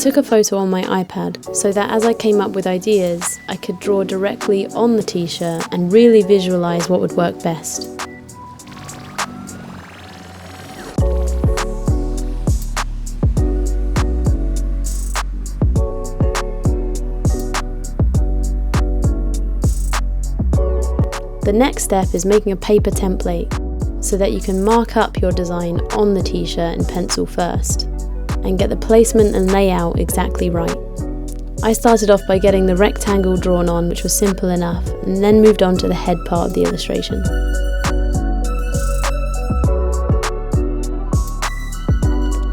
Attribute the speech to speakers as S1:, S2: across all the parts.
S1: took a photo on my iPad so that as I came up with ideas, I could draw directly on the t-shirt and really visualize what would work best. The next step is making a paper template so that you can mark up your design on the t-shirt in pencil first and get the placement and layout exactly right. I started off by getting the rectangle drawn on, which was simple enough, and then moved on to the head part of the illustration.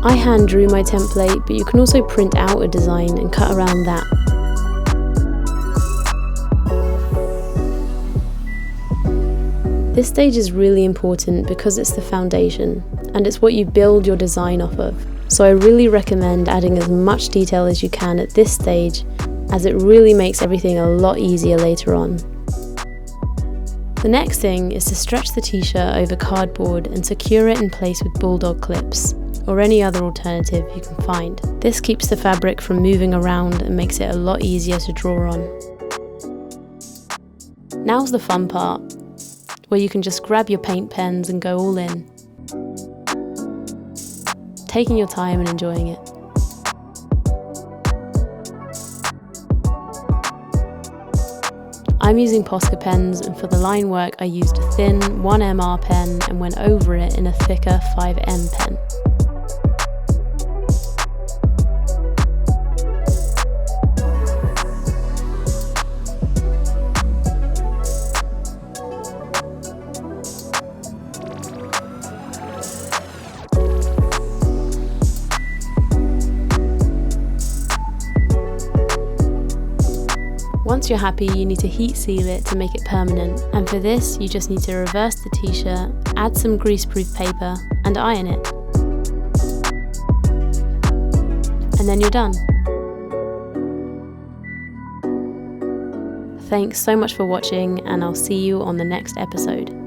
S1: I hand drew my template, but you can also print out a design and cut around that. This stage is really important because it's the foundation, and it's what you build your design off of. So I really recommend adding as much detail as you can at this stage, as it really makes everything a lot easier later on. The next thing is to stretch the t-shirt over cardboard and secure it in place with bulldog clips, or any other alternative you can find. This keeps the fabric from moving around and makes it a lot easier to draw on. Now's the fun part, where you can just grab your paint pens and go all in, taking your time and enjoying it. I'm using Posca pens, and for the line work I used a thin 1MR pen and went over it in a thicker 5M pen. Once you're happy, you need to heat seal it to make it permanent, and for this you just need to reverse the t-shirt, add some greaseproof paper and iron it. And then you're done. Thanks so much for watching, and I'll see you on the next episode.